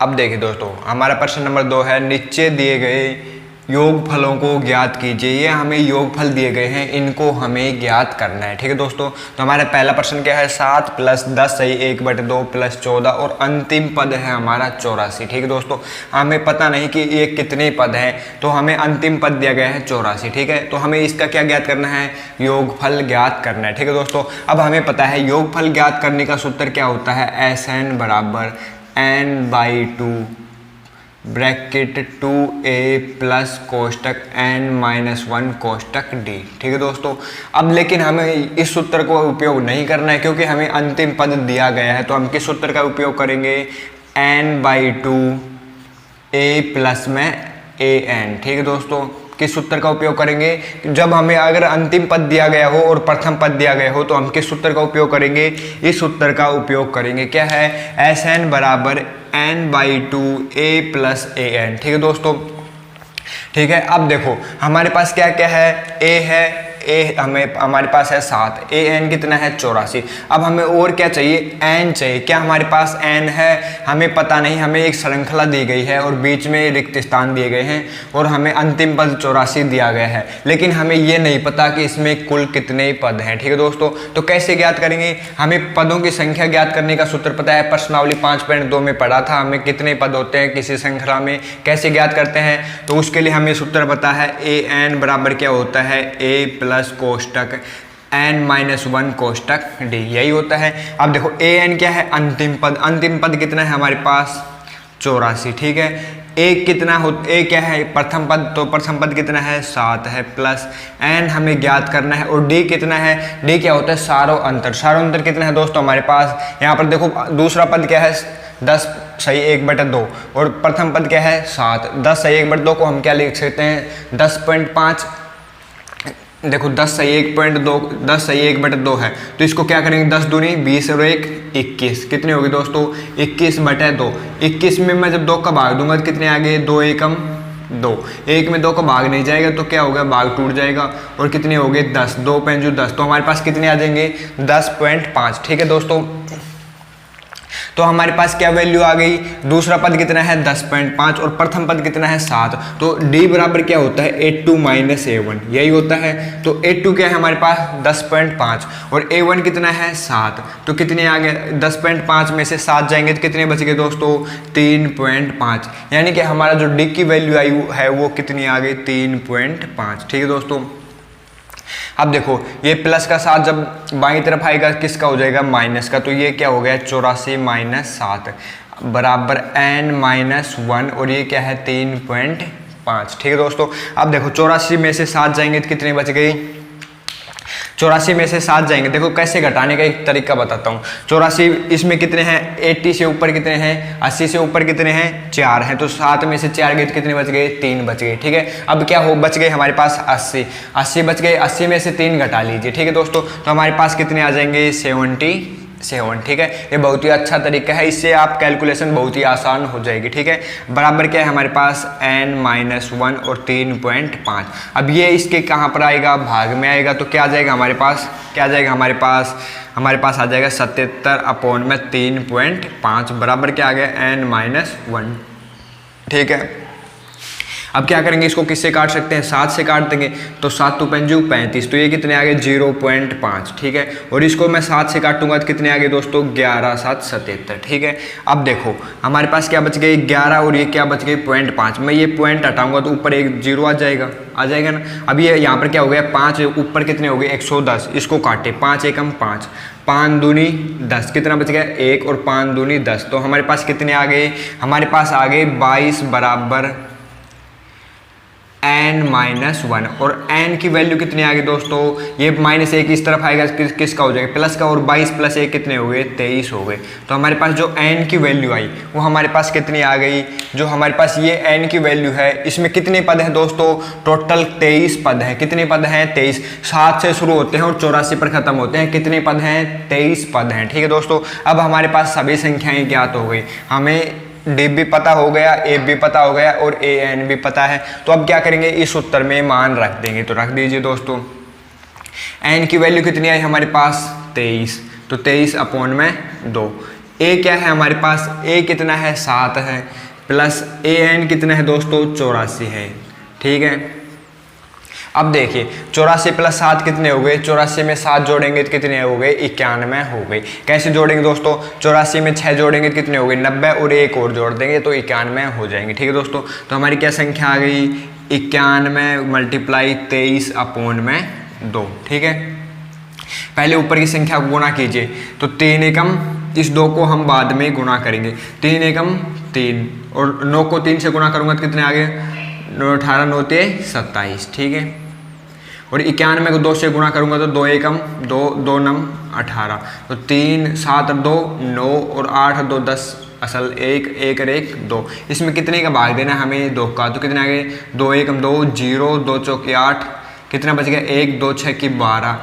अब देखिए दोस्तों, हमारा प्रश्न नंबर 2 है, नीचे दिए गए योगफलों को ज्ञात कीजिए। ये हमें योगफल दिए गए हैं, इनको हमें ज्ञात करना है। ठीक है दोस्तों, तो हमारा पहला प्रश्न क्या है, 7 + 10 सही 1/2 + 14 और अंतिम पद है हमारा 84। ठीक है दोस्तों, हमें पता नहीं कि ये कितने पद हैं, तो हमें अंतिम पद दिया गया है 84। ठीक है, तो हमें इसका क्या ज्ञात करना है, योगफल ज्ञात करना है। ठीक है दोस्तों, अब हमें पता है योगफल ज्ञात करने का सूत्र क्या होता है, SN = n/2 bracket 2a plus कोष्टक n-1 कोष्टक d। ठीक है दोस्तों, अब लेकिन हमें इस सूत्र को उपयोग नहीं करना है क्योंकि हमें अंतिम पद दिया गया है। तो हम किस सूत्र का उपयोग करेंगे, n/2 a प्लस में an। ठीक है दोस्तों, किस सूत्र का उपयोग करेंगे, जब हमें अगर अंतिम पद दिया गया हो और प्रथम पद दिया गया हो तो हम किस सूत्र का उपयोग करेंगे, इस सूत्र का उपयोग करेंगे। क्या है, SN = n/2 a + an। ठीक है दोस्तों, ठीक है। अब देखो हमारे पास क्या क्या है, a है, हमारे पास है 7, an कितना है 84। अब हमें और क्या चाहिए, n चाहिए। क्या हमारे पास n है, हमें पता नहीं। हमें एक श्रृंखला दी गई है और बीच में रिक्त स्थान दिए गए हैं और हमें अंतिम पद 84 दिया गया है, लेकिन हमें ये नहीं पता कि इसमें कुल कितने पद हैं। ठीक है दोस्तों, तो कैसे ज्ञात करेंगे, हमें पदों की संख्या ज्ञात करने का सूत्र पता है, प्रश्नावली 5.2 में पढ़ा था, हमें कितने पद होते हैं किसी श्रृंखला में, कैसे ज्ञात करते हैं। तो उसके लिए हमें सूत्र पता है, an बराबर क्या होता है, a प्लस कोष्टक n-1 कोष्टक d, यही होता है। अब देखो an क्या है, अंतिम पद। अंतिम पद कितना है हमारे पास, 84। ठीक है, a कितना हो, a क्या है प्रथम पद, तो प्रथम पद कितना है 7 है, प्लस n हमें ज्ञात करना है और d कितना है, d क्या होता है सारों अंतर। सारों अंतर कितना है दोस्तों हमारे पास, यहाँ पर देखो दूसरा पद क्या है 10 सही 1/2 और प्रथम पद क्या है 7। 10 सही 1/2 को हम क्या लिख सकते हैं, 10.5। देखो 10 सही 1.2, 10 सही 1/2 है, तो इसको क्या करेंगे, 10 दूनी 20 और 1 21, कितनी होगी दोस्तों 21/2। 21 में मैं जब 2 का भाग दूंगा तो कितने आ गए, 2 एकम 2, 1 में 2 का भाग नहीं जाएगा तो क्या होगा, भाग टूट जाएगा और कितने हो गए 10, 2 5 10, तो हमारे पास कितने आ जाएंगे 10.5। ठीक है दोस्तों, तो हमारे पास क्या वैल्यू आ गई, दूसरा पद कितना है 10.5 और प्रथम पद कितना है 7। तो d बराबर क्या होता है, a2 - a1, यही होता है। तो a2 क्या है हमारे पास 10.5 और a1 कितना है 7, तो कितने आ गए, 10.5 में से 7 जाएंगे तो कितने बच गए दोस्तों 3.5, यानी कि हमारा जो d की वैल्यू आई है वो कितनी आ गई 3.5। ठीक है दोस्तों, अब देखो ये प्लस का 7 जब बाईं तरफ आएगा किसका हो जाएगा, माइनस का, तो ये क्या हो गया 84 - 7 बराबर n-1 और ये क्या है 3.5। ठीक है दोस्तों, अब देखो 84 में से 7 जाएंगे तो कितने बच गई, 84 में से 7 जाएंगे। देखो कैसे घटाने का एक तरीका बताता हूँ। 84 इसमें कितने हैं, 80 से ऊपर कितने हैं, 80 से ऊपर कितने हैं 4 हैं, तो 7 में से 4 गए तो कितने बच गए 3 बच गए। ठीक है, अब क्या हो बच गए हमारे पास 80 बच गए, 80 में से 3 घटा लीजिए। ठीक है दोस्तों, तो हमारे पास कितने आ जाएंगे 77। ठीक है, ये बहुत ही अच्छा तरीका है, इससे आप कैलकुलेशन बहुत ही आसान हो जाएगी। ठीक है, बराबर क्या है हमारे पास n-1 और 3.5। अब ये इसके कहाँ पर आएगा, भाग में आएगा, तो क्या आ जाएगा हमारे पास, क्या आ जाएगा हमारे पास आ जाएगा 77/3.5 बराबर क्या आ गया n-1। ठीक है, अब क्या करेंगे, इसको किससे काट सकते हैं, 7 से काट देंगे, तो 7 × 5 = 35, तो ये कितने आ गए 0.5। ठीक है, और इसको मैं 7 से काटूंगा तो कितने आ गए दोस्तों 11 7 77। ठीक है, अब देखो हमारे पास क्या बच गई 11 और ये क्या बच गई 0.5। मैं ये पॉइंट हटाऊंगा तो ऊपर एक 0 आ जाएगा ना। अब ये यहाँ पर क्या हो गया 5, ऊपर कितने हो गए 110, इसको काटे 5 एकम 5, 5 दूनी 10, कितना बच गया 1 और 5 दूनी 10, तो हमारे पास कितने आ गए, हमारे पास आ गए 22 बराबर n-1 और n की वैल्यू कितनी आ गई दोस्तों, ये -1 इस तरफ आएगा किसका हो जाएगा प्लस का, और 22 + 1 कितने हो गए 23 हो गए। तो हमारे पास जो n की वैल्यू आई वो हमारे पास कितनी आ गई, जो हमारे पास ये n की वैल्यू है इसमें कितने पद हैं दोस्तों, टोटल 23 पद हैं। कितने पद हैं 23, 7 से शुरू होते हैं और 84 पर खत्म होते हैं। कितने पद हैं 23 पद हैं। ठीक है दोस्तों, अब हमारे पास सभी संख्याएं ज्ञात हो गई, हमें d भी पता हो गया, a भी पता हो गया और an भी पता है। तो अब क्या करेंगे, इस उत्तर में मान रख देंगे, तो रख दीजिए दोस्तों। n की वैल्यू कितनी आई हमारे पास 23, तो 23/2, ए क्या है हमारे पास, ए कितना है 7 है, प्लस ए एन कितना है दोस्तों 84 है। ठीक है, अब देखिए 84 प्लस 7 कितने हो गए, 84 में 7 जोड़ेंगे तो कितने हो गए, 91 हो गए। कैसे जोड़ेंगे दोस्तों, 84 में 6 जोड़ेंगे तो कितने हो गए 90, और एक और जोड़ देंगे तो 91 हो जाएंगे। ठीक है दोस्तों, तो हमारी क्या संख्या आ गई 91 मल्टीप्लाई 23/2। ठीक है, पहले ऊपर की संख्या को गुणा कीजिए, तो 3 एकम, इस 2 को हम बाद में गुणा करेंगे, 3 एकम 3, और 9 को 3 से गुणा करूंगा तो कितने आ गए 18 9 27। ठीक है, और 91 को 2 से गुणा करूंगा तो 2 एकम 2, 2 नम 18, तो 3 7 2 9 और 8 2 10, असल 1 1 और 1 2। इसमें कितने का भाग देना है हमें 2 का, तो कितने आ गए 2 एकम 2 0, 2 चौके 8, कितना बच गया 1 2 6 की 12,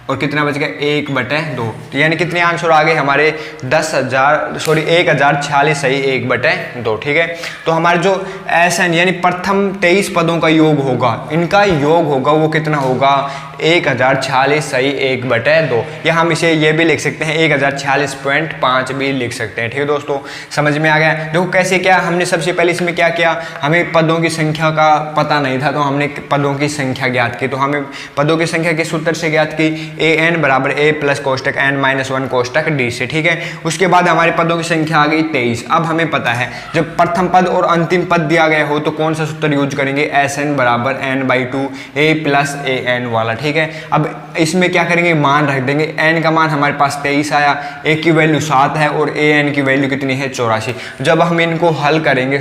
और कितना बच गया 1/2। तो यानी कितने आंसर आ गए हमारे 1046 सही 1/2। ठीक है, तो हमारे जो SN यानी प्रथम 23 पदों का योग होगा, इनका योग होगा वो कितना होगा 1046 सही 1/2, या हम इसे ये भी लिख सकते हैं 1046.5 भी लिख सकते हैं। ठीक है दोस्तों, समझ में आ गया। देखो कैसे, क्या हमने सबसे पहले इसमें क्या किया, हमें पदों की संख्या का पता नहीं था तो हमने पदों की संख्या ज्ञात की, तो हमें पदों की संख्या किस सूत्र से ज्ञात की, an बराबर a प्लस कोष्टक n-1 कोष्टक d से। ठीक है, उसके बाद हमारे पदों की संख्या आ गई 23। अब हमें पता है जब प्रथम पद और अंतिम पद दिया गया हो तो कौन सा सूत्र यूज करेंगे, SN बराबर n/2 a प्लस an वाला। ठीक है, अब इसमें क्या करेंगे, मान रख देंगे, n का मान हमारे पास 23 आया, a की वैल्यू 7 है और an की वैल्यू कितनी है 84। जब हम इनको हल करेंगे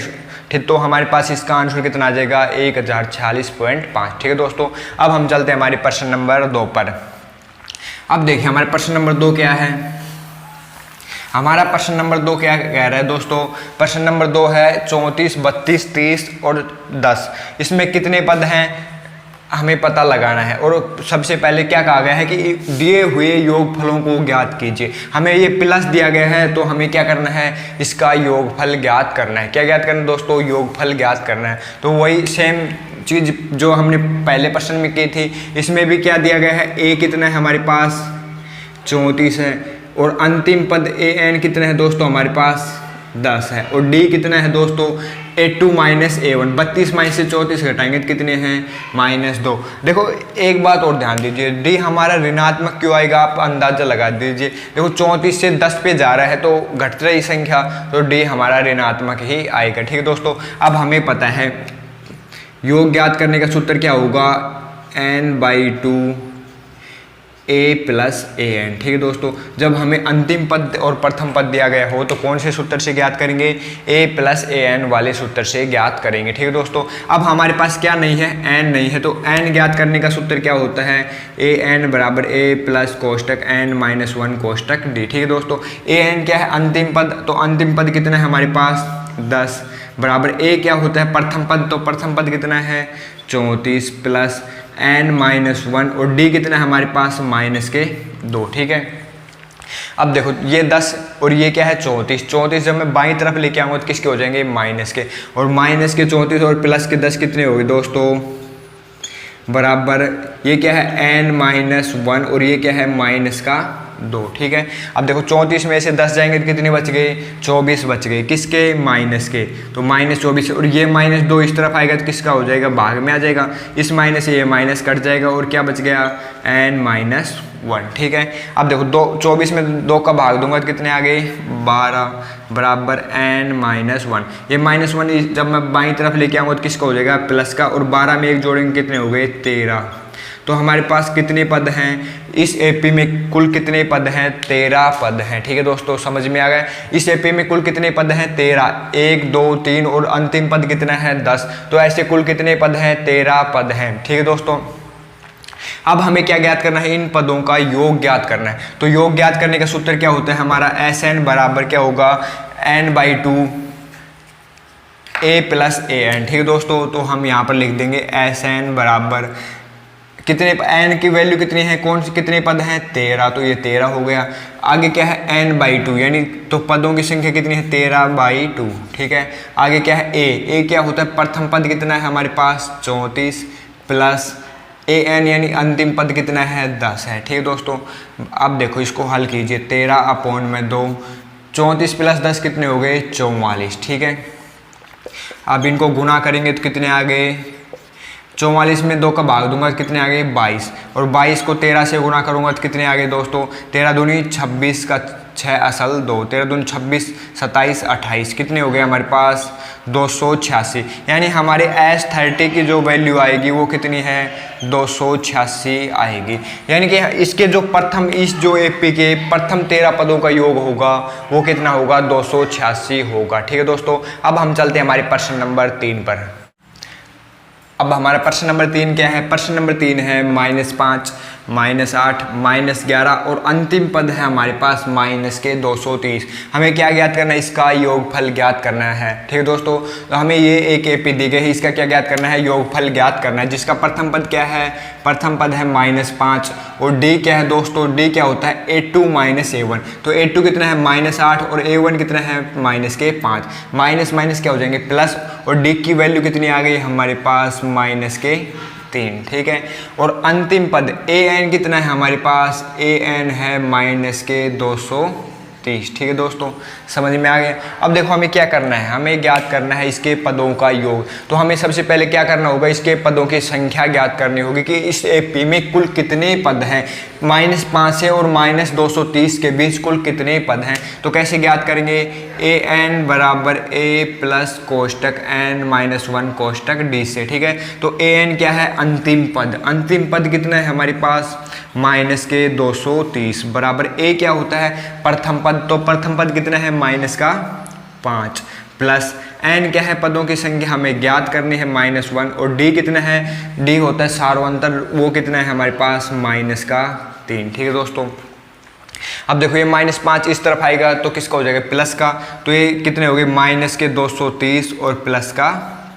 ठीक तो हमारे पास इसका आंसर कितना आ जाएगा 1046.5। ठीक है दोस्तों, अब हम चलते हैं हमारे प्रश्न नंबर 2 पर। अब देखिए हमारे प्रश्न नंबर 2 क्या है, हमारा प्रश्न नंबर 2 क्या कह रहा है दोस्तों, प्रश्न नंबर 2 है 34 32 30 और 10। इसमें कितने पद हैं हमें पता लगाना है, और सबसे पहले क्या कहा गया है कि दिए हुए योगफलों को ज्ञात कीजिए। हमें ये प्लस दिया गया है तो हमें क्या करना है, इसका योगफल ज्ञात करना है। क्या ज्ञात करना है दोस्तों, योगफल ज्ञात करना है। तो वही सेम चीज़ जो हमने पहले प्रश्न में की थी, इसमें भी क्या दिया गया है, a कितना है हमारे पास 34 है, और अंतिम पद an कितना है दोस्तों हमारे पास 10 है, और d कितना है दोस्तों a2 माइनस a1। 32 माइनस से 34 घटाएंगे तो कितने हैं -2। देखो एक बात और ध्यान दीजिए, d हमारा ऋणात्मक क्यों आएगा आप अंदाजा लगा दीजिए। देखो 34 से 10 पे जा रहा है तो घट रही संख्या, तो d हमारा ऋणात्मक ही आएगा। ठीक है दोस्तों, अब हमें पता है योग ज्ञात करने का सूत्र क्या होगा, n/2 a प्लस an। ठीक है दोस्तों, जब हमें अंतिम पद और प्रथम पद दिया गया हो तो कौन से सूत्र से ज्ञात करेंगे, a प्लस an वाले सूत्र से ज्ञात करेंगे। ठीक है दोस्तों, अब हमारे पास क्या नहीं है, n नहीं है, तो n ज्ञात करने का सूत्र क्या होता है, an बराबर a प्लस कोष्टक n-1 कोष्टक d। ठीक है दोस्तों, an क्या है अंतिम पद, तो अंतिम पद कितना है हमारे पास 10 बराबर a क्या होता है प्रथम पद, तो प्रथम पद कितना है 34 प्लस n-1, और d कितना है हमारे पास -2। ठीक है, अब देखो ये 10 और ये क्या है 34 जब मैं बाईं तरफ लेके आऊँगा तो किसके हो जाएंगे माइनस के, और -34 और प्लस के 10 कितने हो गए दोस्तों बराबर, ये क्या है n-1 और ये क्या है -2। ठीक है, अब देखो 34 में से 10 जाएंगे तो कितने बच गए 24 बच गए, किसके माइनस के, तो -24, और ये -2 इस तरफ आएगा तो किसका हो जाएगा भाग में आ जाएगा, इस माइनस से ये माइनस कट जाएगा और क्या बच गया n-1। ठीक है, अब देखो 24 में 2 का भाग दूंगा तो कितने आ गए 12 बराबर n-1। ये -1 जब मैं बाईं तरफ लेके आऊँगा तो किसका हो जाएगा प्लस का, और 12 में 1 जोड़ेंगे कितने हो गए 13। तो हमारे पास कितने पद हैं इस एपी में, कुल कितने पद हैं 13 पद हैं। ठीक है दोस्तों, समझ में आ गया, इस एपी में कुल कितने पद हैं 13, 1 2 3 और अंतिम पद कितना है 10, तो ऐसे कुल कितने पद हैं 13 पद हैं। ठीक है दोस्तों, अब हमें क्या ज्ञात करना है, इन पदों का योग ज्ञात करना है। तो योग ज्ञात करने का सूत्र क्या होता है हमारा, SN बराबर क्या होगा n/2 a प्लस an। ठीक है दोस्तों, तो हम यहाँ पर लिख देंगे SN बराबर कितने, n की वैल्यू कितनी है, कौन से कितने पद हैं 13, तो ये 13 हो गया। आगे क्या है n/2 यानी तो पदों की संख्या कितनी है 13/2। ठीक है, आगे क्या है a क्या होता है प्रथम पद कितना है हमारे पास 34 प्लस an यानी अंतिम पद कितना है 10 है। ठीक है दोस्तों, अब देखो इसको हल कीजिए, 13/2 34 प्लस 10 कितने हो गए 44, ठीक है। अब इनको गुना करेंगे तो कितने आ गए 44 में 2 का भाग दूंगा तो कितने आ गए 22, और 22 को 13 से गुना करूंगा तो कितने आ गए दोस्तों 13 दूनी 26 का 6 असल 2, 13 दूनी 26, 27, 28 कितने हो गए हमारे पास 286। यानी हमारे S30 की जो वैल्यू आएगी वो कितनी है 286 आएगी। यानी कि इसके जो प्रथम इस जो AP के प्रथम 13 पदों का योग होगा वो कितना होगा 286 होगा, ठीक है दोस्तों। अब हम चलते हैं हमारे प्रश्न नंबर 3 पर। अब हमारा प्रश्न नंबर 3 क्या है, प्रश्न नंबर 3 है -5, -8, -11 और अंतिम पद है हमारे पास -230। हमें क्या ज्ञात करना है, इसका योगफल ज्ञात करना है, ठीक है दोस्तों। तो हमें ये एक AP दी गई है, इसका क्या ज्ञात करना है योगफल ज्ञात करना है, जिसका प्रथम पद क्या है, प्रथम पद है -5 और D क्या है दोस्तों, D क्या होता है A2 - A1। तो A2 कितना है -8 और A1 कितना है -5, माइनस माइनस क्या हो जाएंगे प्लस, और D की वैल्यू कितनी आ गई हमारे पास -3, ठीक है। और अंतिम पद AN कितना है हमारे पास, AN है -230, ठीक है दोस्तों, समझ में आ गया। अब देखो हमें क्या करना है, हमें ज्ञात करना है इसके पदों का योग। तो हमें सबसे पहले क्या करना होगा, इसके पदों की संख्या ज्ञात करनी होगी कि इस AP में कुल कितने पद हैं, -5 से और -230 के बीच कुल कितने पद हैं। तो कैसे ज्ञात करेंगे, AN बराबर A प्लस कोष्टक N-1 कोष्टक D से, ठीक है। तो AN क्या है अंतिम पद, अंतिम पद कितना है हमारे पास -230 बराबर A क्या होता है प्रथम पद, तो प्रथम पद कितना है -5 प्लस N क्या है पदों की संख्या हमें ज्ञात करनी है -1, और D कितना है, D होता है सार्वंतर, वो कितना है हमारे पास -3, ठीक है दोस्तों। अब देखो ये -5 इस तरफ आएगा तो किसका हो जाएगा प्लस का, तो ये कितने हो गए -230 और प्लस का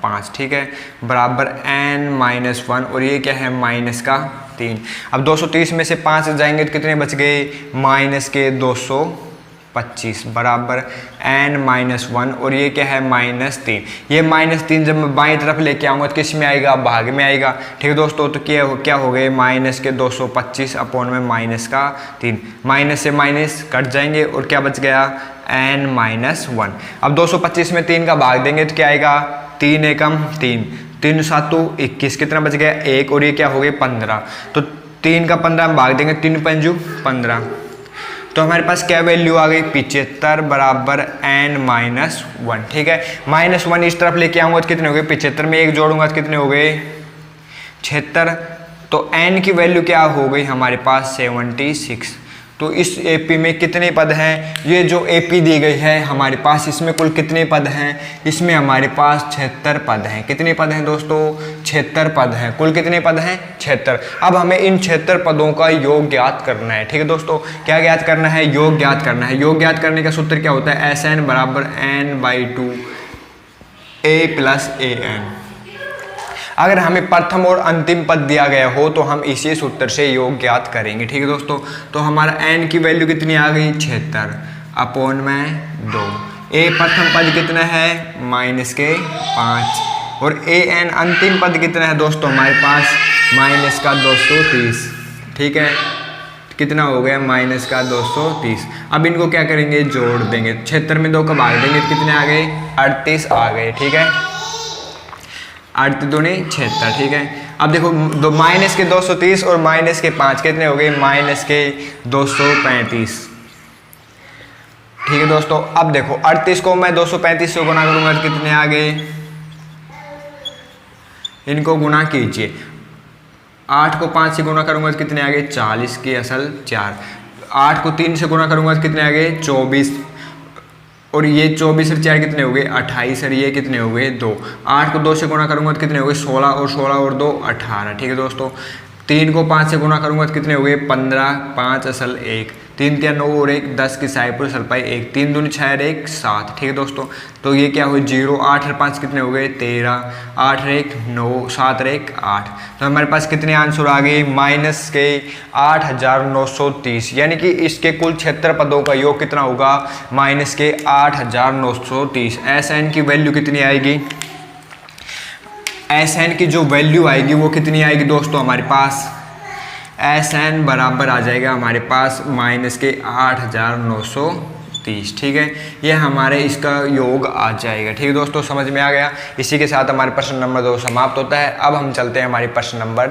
5, ठीक है, बराबर N-1 और ये क्या है -3। अब 230 में से 5 जाएंगे तो कितने बच गए -225 बराबर N-1 और ये क्या है -3। ये -3 जब मैं बाईं तरफ लेके आऊँगा तो किस में आएगा, भाग में आएगा, ठीक है दोस्तों। तो क्या हो गए -225 अपॉन में -3, माइनस से माइनस कट जाएंगे और क्या बच गया N-1। अब 225 में 3 का भाग देंगे तो क्या आएगा 3 एकम 3, 3 7 21, कितना बच गया 1, और ये क्या हो गए 15। तो 3 का 15 हम भाग देंगे, 3 पंजू 15, तो हमारे पास क्या वैल्यू आ गई 75 बराबर N-1, ठीक है। -1 इस तरफ लेके आऊँगा तो कितने हो गए 75 में 1 जोड़ूंगा तो कितने हो गए 76, तो N की वैल्यू क्या हो गई हमारे पास 76। तो इस AP में कितने पद हैं, ये जो AP दी गई है हमारे पास इसमें कुल कितने पद हैं, इसमें हमारे पास 76 पद हैं। कितने पद हैं दोस्तों 76 पद हैं, कुल कितने पद हैं 76। अब हमें इन 76 पदों का योग ज्ञात करना है, ठीक है दोस्तों। क्या ज्ञात करना है, योग ज्ञात करना है। योग ज्ञात करने का सूत्र क्या होता है, SN बराबर N/2 A प्लस AN। अगर हमें प्रथम और अंतिम पद दिया गया हो तो हम इसी सूत्र से योग ज्ञात करेंगे, ठीक है दोस्तों। तो हमारा N की वैल्यू कितनी आ गई 76 अपॉन में 2, A प्रथम पद कितना है -5 और AN अंतिम पद कितना है दोस्तों हमारे पास -230, ठीक है, कितना हो गया -230। अब इनको क्या करेंगे जोड़ देंगे, 76 में 2 का भाग देंगे तो कितने आ गए 38 आ गए, ठीक है, 8 दूनी 76, ठीक है। अब देखो -230 और -5 कितने हो गए -235, ठीक है दोस्तों। अब देखो 38 को मैं 235 से गुना करूंगा तो कितने आ गए, इनको गुना कीजिए, 8 को 5 से गुना करूंगा तो कितने आ गए 40 की असल 4, 8 को 3 से गुना करूंगा तो कितने आ गए 24, और ये 24 और 4 कितने हो गए 28, और ये कितने हो गए 2, 8 को 2 से गुना करूंगा तो कितने हो गए 16, और 16 और 2 18, ठीक है दोस्तों। 3 को 5 से गुना करूंगा तो कितने हो गए 15, 5 असल 1, 3 3 9 और 1 10 की साइपुर सलपाई 1, 3 दूनी 6 और 1 7, ठीक है दोस्तों। तो ये क्या हुई 0, 8 और 5 कितने हो गए 13, 8 और 1 9, 7 और 1 8। तो हमारे पास कितने आंसर आ गए -8930, यानी कि इसके कुल 76 पदों का योग कितना होगा -8930। SN की वैल्यू कितनी आएगी, SN की जो वैल्यू आएगी वो कितनी आएगी दोस्तों हमारे पास, SN बराबर आ जाएगा हमारे पास -8930, 30, ठीक है। ये हमारे इसका योग आ जाएगा, ठीक है दोस्तों, समझ में आ गया। इसी के साथ हमारे प्रश्न नंबर 2 समाप्त होता है। अब हम चलते हैं हमारे प्रश्न नंबर